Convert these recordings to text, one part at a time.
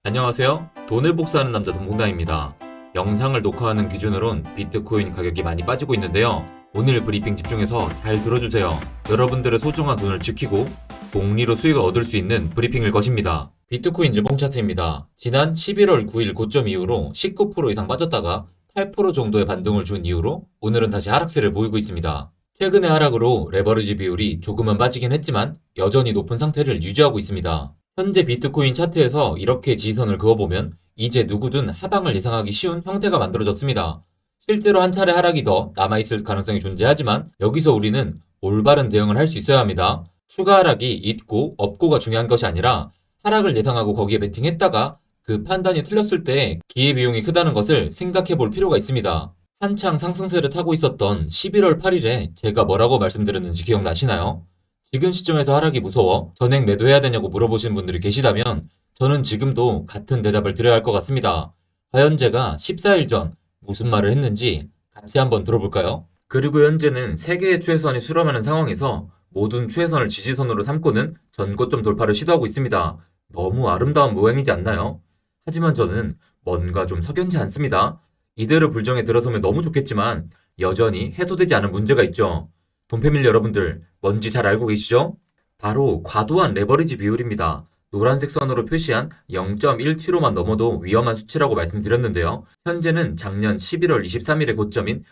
안녕하세요. 돈을 복사하는 남자 돈봉남입니다. 영상을 녹화하는 기준으론 비트코인 가격이 많이 빠지고 있는데요. 오늘 브리핑 집중해서 잘 들어주세요. 여러분들의 소중한 돈을 지키고 복리로 수익을 얻을 수 있는 브리핑일 것입니다. 비트코인 일봉 차트입니다. 지난 11월 9일 고점 이후로 19% 이상 빠졌다가 8% 정도의 반등을 준 이후로 오늘은 다시 하락세를 보이고 있습니다. 최근의 하락으로 레버리지 비율이 조금은 빠지긴 했지만 여전히 높은 상태를 유지하고 있습니다. 현재 비트코인 차트에서 이렇게 지지선을 그어보면 이제 누구든 하방을 예상하기 쉬운 형태가 만들어졌습니다. 실제로 한 차례 하락이 더 남아있을 가능성이 존재하지만 여기서 우리는 올바른 대응을 할 수 있어야 합니다. 추가 하락이 있고 없고가 중요한 것이 아니라 하락을 예상하고 거기에 베팅했다가 그 판단이 틀렸을 때 기회비용이 크다는 것을 생각해 볼 필요가 있습니다. 한창 상승세를 타고 있었던 11월 8일에 제가 뭐라고 말씀드렸는지 기억나시나요? 지금 시점에서 하락이 무서워 전액 매도해야 되냐고 물어보신 분들이 계시다면 저는 지금도 같은 대답을 드려야 할 것 같습니다. 과연 제가 14일 전 무슨 말을 했는지 같이 한번 들어볼까요? 그리고 현재는 세계의 추세선이 수렴하는 상황에서 모든 추세선을 지지선으로 삼고는 전고점 돌파를 시도하고 있습니다. 너무 아름다운 모양이지 않나요? 하지만 저는 뭔가 좀 석연치 않습니다. 이대로 불정에 들어서면 너무 좋겠지만 여전히 해소되지 않은 문제가 있죠. 돈패밀리 여러분들 뭔지 잘 알고 계시죠? 바로 과도한 레버리지 비율입니다. 노란색 선으로 표시한 0.175만 넘어도 위험한 수치라고 말씀드렸는데요. 현재는 작년 11월 23일의 고점인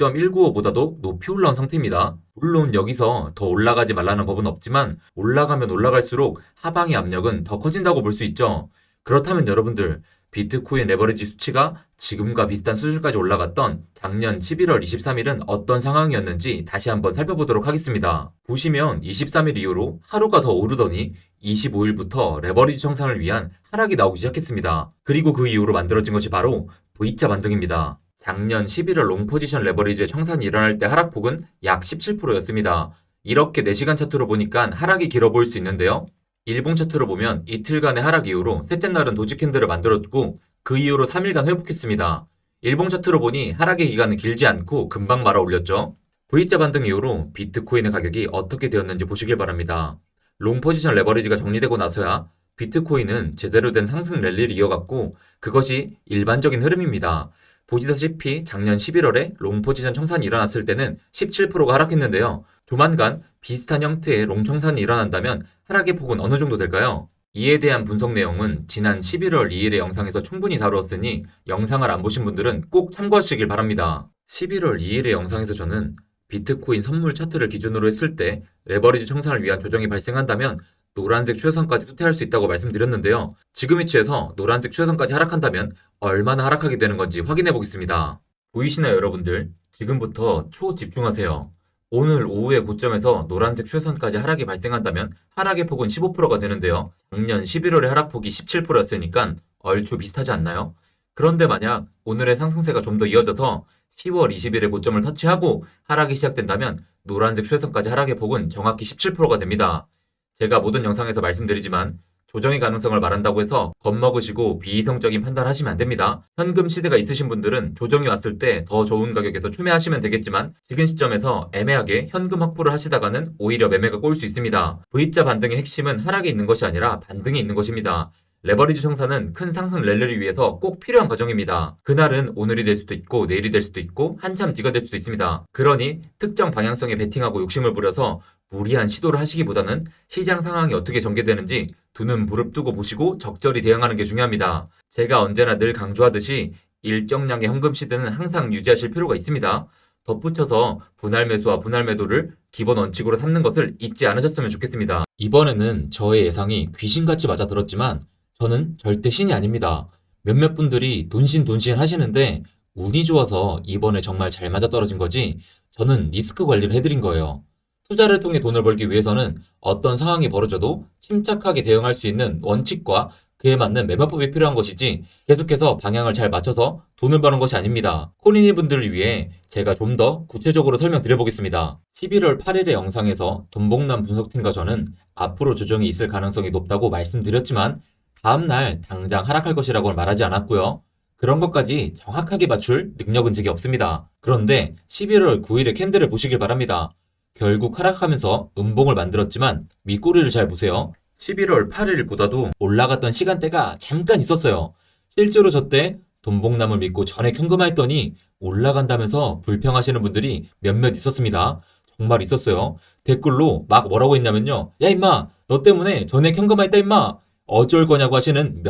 0.195보다도 높이 올라온 상태입니다. 물론 여기서 더 올라가지 말라는 법은 없지만 올라가면 올라갈수록 하방의 압력은 더 커진다고 볼 수 있죠. 그렇다면 여러분들 비트코인 레버리지 수치가 지금과 비슷한 수준까지 올라갔던 작년 11월 23일은 어떤 상황이었는지 다시 한번 살펴보도록 하겠습니다. 보시면 23일 이후로 하루가 더 오르더니 25일부터 레버리지 청산을 위한 하락이 나오기 시작했습니다. 그리고 그 이후로 만들어진 것이 바로 V자 반등입니다. 작년 11월 롱 포지션 레버리지의 청산이 일어날 때 하락폭은 약 17%였습니다. 이렇게 4시간 차트로 보니까 하락이 길어 보일 수 있는데요. 일봉 차트로 보면 이틀간의 하락 이후로 셋째 날은 도지 캔들을 만들었고 그 이후로 3일간 회복했습니다. 일봉 차트로 보니 하락의 기간은 길지 않고 금방 말아 올렸죠. V자 반등 이후로 비트코인의 가격이 어떻게 되었는지 보시길 바랍니다. 롱 포지션 레버리지가 정리되고 나서야 비트코인은 제대로 된 상승 랠리를 이어갔고 그것이 일반적인 흐름입니다. 보시다시피 작년 11월에 롱 포지션 청산이 일어났을 때는 17%가 하락했는데요. 조만간 비슷한 형태의 롱 청산이 일어난다면 하락의 폭은 어느 정도 될까요? 이에 대한 분석 내용은 지난 11월 2일의 영상에서 충분히 다루었으니 영상을 안 보신 분들은 꼭 참고하시길 바랍니다. 11월 2일의 영상에서 저는 비트코인 선물 차트를 기준으로 했을 때 레버리지 청산을 위한 조정이 발생한다면 노란색 추세선까지 후퇴할 수 있다고 말씀드렸는데요. 지금 위치에서 노란색 추세선까지 하락한다면 얼마나 하락하게 되는 건지 확인해 보겠습니다. 보이시나요 여러분들? 지금부터 초집중하세요. 오늘 오후의 고점에서 노란색 추세선까지 하락이 발생한다면 하락의 폭은 15%가 되는데요. 작년 11월의 하락폭이 17%였으니까 얼추 비슷하지 않나요? 그런데 만약 오늘의 상승세가 좀 더 이어져서 10월 20일에 고점을 터치하고 하락이 시작된다면 노란색 추세선까지 하락의 폭은 정확히 17%가 됩니다. 제가 모든 영상에서 말씀드리지만 조정의 가능성을 말한다고 해서 겁먹으시고 비이성적인 판단을 하시면 안 됩니다. 현금 시대가 있으신 분들은 조정이 왔을 때 더 좋은 가격에서 추매하시면 되겠지만 지금 시점에서 애매하게 현금 확보를 하시다가는 오히려 매매가 꼬일 수 있습니다. V자 반등의 핵심은 하락에 있는 것이 아니라 반등에 있는 것입니다. 레버리지 청산은 큰 상승 랠리를 위해서 꼭 필요한 과정입니다. 그날은 오늘이 될 수도 있고 내일이 될 수도 있고 한참 뒤가 될 수도 있습니다. 그러니 특정 방향성에 베팅하고 욕심을 부려서 무리한 시도를 하시기보다는 시장 상황이 어떻게 전개되는지 두 눈 부릅뜨고 보시고 적절히 대응하는 게 중요합니다. 제가 언제나 늘 강조하듯이 일정량의 현금 시드는 항상 유지하실 필요가 있습니다. 덧붙여서 분할 매수와 분할 매도를 기본 원칙으로 삼는 것을 잊지 않으셨으면 좋겠습니다. 이번에는 저의 예상이 귀신같이 맞아들었지만 저는 절대 신이 아닙니다. 몇몇 분들이 돈신 하시는데 운이 좋아서 이번에 정말 잘 맞아떨어진 거지 저는 리스크 관리를 해드린 거예요. 투자를 통해 돈을 벌기 위해서는 어떤 상황이 벌어져도 침착하게 대응할 수 있는 원칙과 그에 맞는 매매법이 필요한 것이지 계속해서 방향을 잘 맞춰서 돈을 버는 것이 아닙니다. 코린이 분들을 위해 제가 좀 더 구체적으로 설명드려 보겠습니다. 11월 8일의 영상에서 돈복남 분석팀과 저는 앞으로 조정이 있을 가능성이 높다고 말씀드렸지만 다음날 당장 하락할 것이라고는 말하지 않았고요. 그런 것까지 정확하게 맞출 능력은 제게 없습니다. 그런데 11월 9일의 캔들을 보시길 바랍니다. 결국 하락하면서 음봉을 만들었지만 윗꼬리를 잘 보세요. 11월 8일보다도 올라갔던 시간대가 잠깐 있었어요. 실제로 저때 돈봉남을 믿고 전액 현금화했더니 올라간다면서 불평하시는 분들이 몇몇 있었습니다. 정말 있었어요. 댓글로 막 뭐라고 했냐면요. 야 임마 너 때문에 전액 현금화했다 임마. 어쩔 거냐고 하시는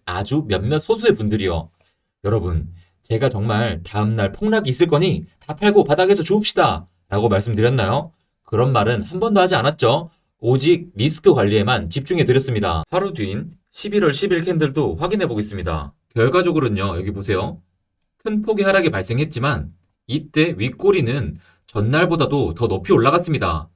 아주 몇몇 소수의 분들이요. 여러분 제가 정말 다음날 폭락이 있을 거니 다 팔고 바닥에서 주웁시다 라고 말씀드렸나요? 그런 말은 한 번도 하지 않았죠. 오직 리스크 관리에만 집중해 드렸습니다. 하루 뒤인 11월 10일 캔들도 확인해 보겠습니다. 결과적으로는요, 여기 보세요. 큰 폭의 하락이 발생했지만 이때 윗꼬리는 전날보다도 더 높이 올라갔습니다.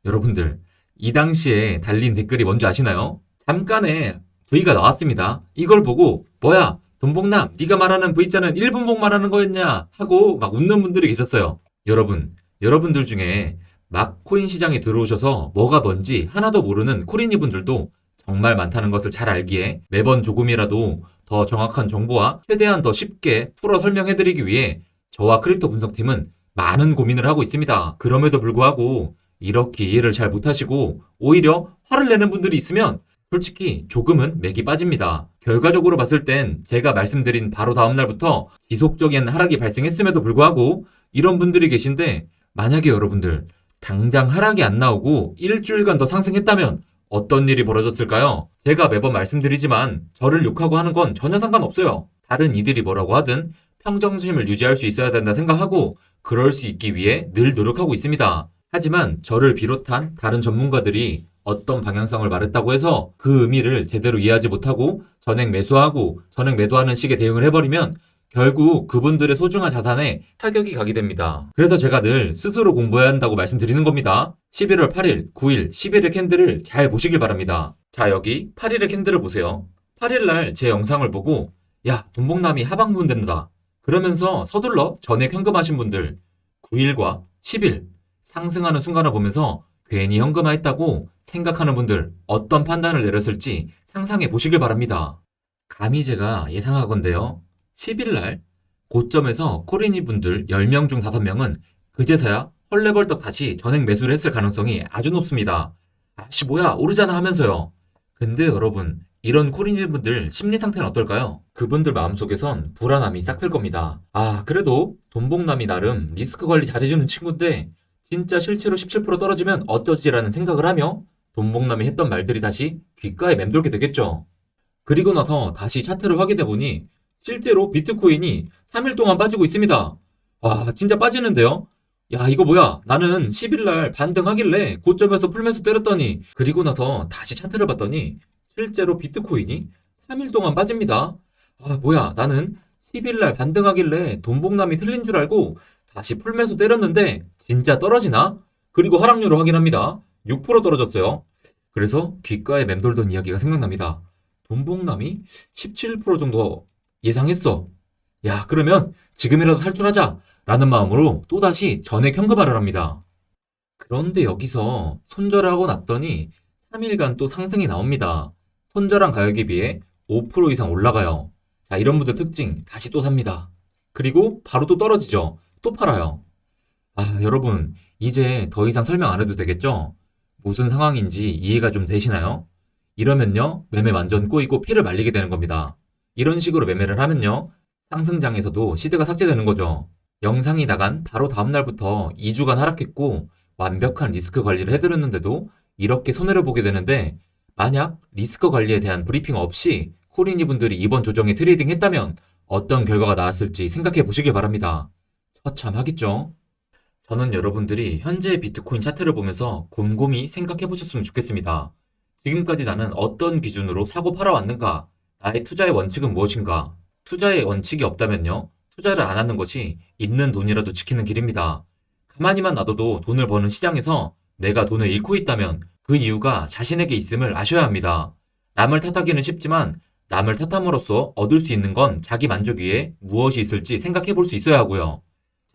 여러분들, 이 당시에 달린 댓글이 뭔지 아시나요? 잠깐의 V가 나왔습니다. 이걸 보고 뭐야 돈봉남 네가 말하는 V자는 1분봉 말하는 거였냐 하고 막 웃는 분들이 계셨어요. 여러분들 중에 막 코인 시장에 들어오셔서 뭐가 뭔지 하나도 모르는 코린이 분들도 정말 많다는 것을 잘 알기에 매번 조금이라도 더 정확한 정보와 최대한 더 쉽게 풀어 설명해드리기 위해 저와 크립토 분석팀은 많은 고민을 하고 있습니다. 그럼에도 불구하고 이렇게 이해를 잘 못하시고 오히려 화를 내는 분들이 있으면 솔직히 조금은 맥이 빠집니다. 결과적으로 봤을 땐 제가 말씀드린 바로 다음 날부터 지속적인 하락이 발생했음에도 불구하고 이런 분들이 계신데 만약에 여러분들 당장 하락이 안 나오고 일주일간 더 상승했다면 어떤 일이 벌어졌을까요? 제가 매번 말씀드리지만 저를 욕하고 하는 건 전혀 상관없어요. 다른 이들이 뭐라고 하든 평정심을 유지할 수 있어야 된다 생각하고 그럴 수 있기 위해 늘 노력하고 있습니다. 하지만 저를 비롯한 다른 전문가들이 어떤 방향성을 말했다고 해서 그 의미를 제대로 이해하지 못하고 전액 매수하고 전액 매도하는 식의 대응을 해버리면 결국 그분들의 소중한 자산에 타격이 가게 됩니다. 그래서 제가 늘 스스로 공부해야 한다고 말씀드리는 겁니다. 11월 8일, 9일, 10일의 캔들을 잘 보시길 바랍니다. 자, 여기 8일의 캔들을 보세요. 8일날 제 영상을 보고 야, 돈봉남이 하방문 된다. 그러면서 서둘러 전액 현금하신 분들 9일과 10일 상승하는 순간을 보면서 괜히 현금화했다고 생각하는 분들 어떤 판단을 내렸을지 상상해 보시길 바랍니다. 감히 제가 예상하건대요. 10일날 고점에서 코린이 분들 10명 중 5명은 그제서야 헐레벌떡 다시 전액 매수를 했을 가능성이 아주 높습니다. 아씨 뭐야 오르잖아 하면서요. 근데 여러분 이런 코린이 분들 심리 상태는 어떨까요? 그분들 마음속에선 불안함이 싹 틀 겁니다. 아 그래도 돈봉남이 나름 리스크 관리 잘해주는 친구인데 진짜 실제로 17% 떨어지면 어쩌지라는 생각을 하며 돈봉남이 했던 말들이 다시 귓가에 맴돌게 되겠죠. 그리고 나서 다시 차트를 확인해보니 실제로 비트코인이 3일 동안 빠지고 있습니다. 와 진짜 빠지는데요? 야 이거 뭐야 나는 10일날 반등하길래 고점에서 풀매수 때렸더니 그리고 나서 다시 차트를 봤더니 실제로 비트코인이 3일 동안 빠집니다. 아 뭐야 나는 10일날 반등하길래 돈봉남이 틀린 줄 알고 다시 풀매수 때렸는데 진짜 떨어지나? 그리고 하락률을 확인합니다. 6% 떨어졌어요. 그래서 귓가에 맴돌던 이야기가 생각납니다. 돈봉남이 17% 정도 예상했어. 야 그러면 지금이라도 살출하자 라는 마음으로 또다시 전액 현금화를 합니다. 그런데 여기서 손절을 하고 났더니 3일간 또 상승이 나옵니다. 손절한 가격에 비해 5% 이상 올라가요. 자 이런 분들 특징 다시 또 삽니다. 그리고 바로 또 떨어지죠. 또 팔아요. 아, 여러분, 이제 더 이상 설명 안 해도 되겠죠? 무슨 상황인지 이해가 좀 되시나요? 이러면요, 매매 완전 꼬이고 피를 말리게 되는 겁니다. 이런 식으로 매매를 하면요, 상승장에서도 시드가 삭제되는 거죠. 영상이 나간 바로 다음날부터 2주간 하락했고, 완벽한 리스크 관리를 해드렸는데도 이렇게 손해를 보게 되는데, 만약 리스크 관리에 대한 브리핑 없이 코린이 분들이 이번 조정에 트레이딩 했다면 어떤 결과가 나왔을지 생각해 보시길 바랍니다. 처참하겠죠? 저는 여러분들이 현재의 비트코인 차트를 보면서 곰곰이 생각해 보셨으면 좋겠습니다. 지금까지 나는 어떤 기준으로 사고 팔아왔는가? 나의 투자의 원칙은 무엇인가? 투자의 원칙이 없다면요? 투자를 안 하는 것이 있는 돈이라도 지키는 길입니다. 가만히만 놔둬도 돈을 버는 시장에서 내가 돈을 잃고 있다면 그 이유가 자신에게 있음을 아셔야 합니다. 남을 탓하기는 쉽지만 남을 탓함으로써 얻을 수 있는 건 자기 만족 위에 무엇이 있을지 생각해 볼 수 있어야 하고요.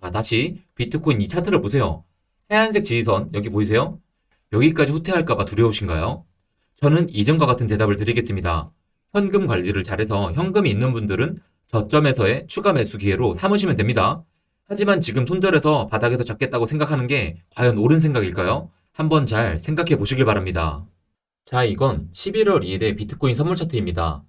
자, 다시 비트코인 이 차트를 보세요. 하얀색 지지선 여기 보이세요? 여기까지 후퇴할까봐 두려우신가요? 저는 이전과 같은 대답을 드리겠습니다. 현금 관리를 잘해서 현금이 있는 분들은 저점에서의 추가 매수 기회로 삼으시면 됩니다. 하지만 지금 손절해서 바닥에서 잡겠다고 생각하는 게 과연 옳은 생각일까요? 한번 잘 생각해 보시길 바랍니다. 자, 이건 11월 2일의 비트코인 선물 차트입니다.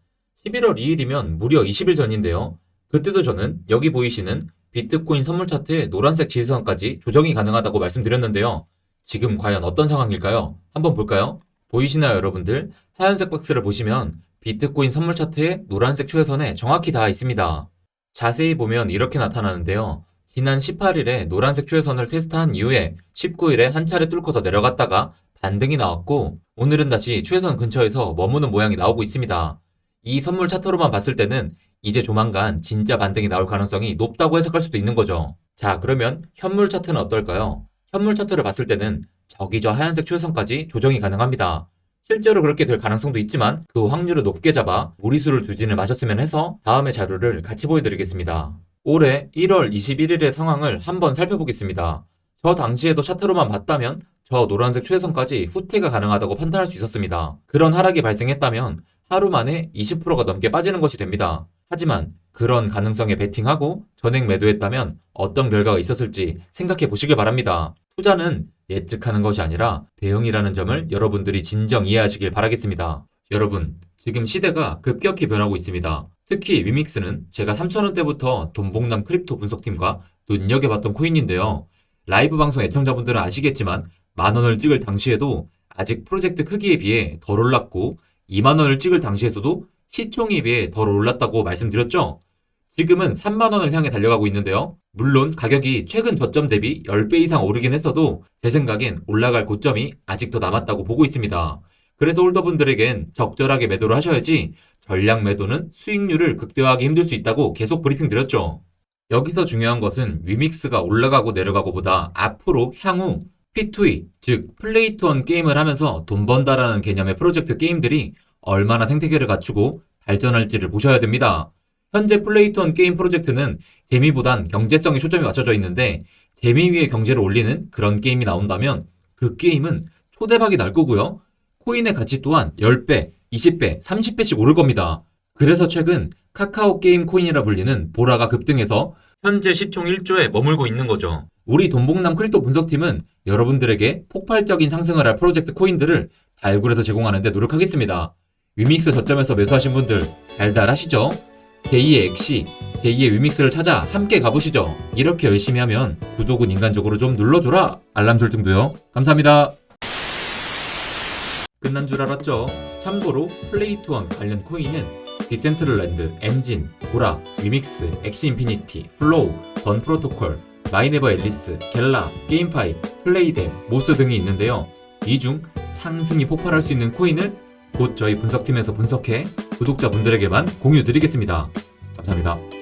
11월 2일이면 무려 20일 전인데요. 그때도 저는 여기 보이시는 비트코인 선물 차트의 노란색 지지선까지 조정이 가능하다고 말씀드렸는데요. 지금 과연 어떤 상황일까요? 한번 볼까요? 보이시나요, 여러분들? 하얀색 박스를 보시면 비트코인 선물 차트의 노란색 추세선에 정확히 닿아 있습니다. 자세히 보면 이렇게 나타나는데요. 지난 18일에 노란색 추세선을 테스트한 이후에 19일에 한 차례 뚫고 더 내려갔다가 반등이 나왔고, 오늘은 다시 추세선 근처에서 머무는 모양이 나오고 있습니다. 이 선물 차트로만 봤을 때는 이제 조만간 진짜 반등이 나올 가능성이 높다고 해석할 수도 있는 거죠. 자, 그러면 현물 차트는 어떨까요? 현물 차트를 봤을 때는 저기 저 하얀색 추세선까지 조정이 가능합니다. 실제로 그렇게 될 가능성도 있지만 그 확률을 높게 잡아 무리수를 두진을 마셨으면 해서 다음의 자료를 같이 보여드리겠습니다. 올해 1월 21일의 상황을 한번 살펴보겠습니다. 저 당시에도 차트로만 봤다면 저 노란색 추세선까지 후퇴가 가능하다고 판단할 수 있었습니다. 그런 하락이 발생했다면 하루 만에 20%가 넘게 빠지는 것이 됩니다. 하지만 그런 가능성에 베팅하고 전액 매도했다면 어떤 결과가 있었을지 생각해 보시길 바랍니다. 투자는 예측하는 것이 아니라 대응이라는 점을 여러분들이 진정 이해하시길 바라겠습니다. 여러분, 지금 시대가 급격히 변하고 있습니다. 특히 위믹스는 제가 3,000원대부터 돈봉남 크립토 분석팀과 눈여겨봤던 코인인데요. 라이브 방송 애청자분들은 아시겠지만 만원을 찍을 당시에도 아직 프로젝트 크기에 비해 덜 올랐고 2만원을 찍을 당시에서도 시총에 비해 덜 올랐다고 말씀드렸죠? 지금은 3만원을 향해 달려가고 있는데요. 물론 가격이 최근 저점 대비 10배 이상 오르긴 했어도 제 생각엔 올라갈 고점이 아직 더 남았다고 보고 있습니다. 그래서 홀더분들에겐 적절하게 매도를 하셔야지 전량 매도는 수익률을 극대화하기 힘들 수 있다고 계속 브리핑 드렸죠. 여기서 중요한 것은 위믹스가 올라가고 내려가고 보다 앞으로 향후 P2E, 즉 플레이 투 원 게임을 하면서 돈 번다라는 개념의 프로젝트 게임들이 얼마나 생태계를 갖추고 발전할지를 보셔야 됩니다. 현재 플레이 투 원 게임 프로젝트는 재미보단 경제성에 초점이 맞춰져 있는데 재미 위에 경제를 올리는 그런 게임이 나온다면 그 게임은 초대박이 날 거고요. 코인의 가치 또한 10배, 20배, 30배씩 오를 겁니다. 그래서 최근 카카오 게임 코인이라 불리는 보라가 급등해서 현재 시총 1조에 머물고 있는 거죠. 우리 돈봉남 크립토 분석팀은 여러분들에게 폭발적인 상승을 할 프로젝트 코인들을 발굴해서 제공하는 데 노력하겠습니다. 위믹스 저점에서 매수하신 분들 달달하시죠? 제2의 엑시, 제2의 위믹스를 찾아 함께 가보시죠. 이렇게 열심히 하면 구독은 인간적으로 좀 눌러줘라. 알람 설정도요. 감사합니다. 끝난 줄 알았죠? 참고로 플레이 투 원 관련 코인은 디센트럴랜드, 엔진, 보라, 위믹스, 엑시 인피니티, 플로우, 던 프로토콜, 마이네버 앨리스, 겔라, 게임파이, 플레이뎀, 모스 등이 있는데요. 이 중 상승이 폭발할 수 있는 코인을 곧 저희 분석팀에서 분석해 구독자분들에게만 공유 드리겠습니다. 감사합니다.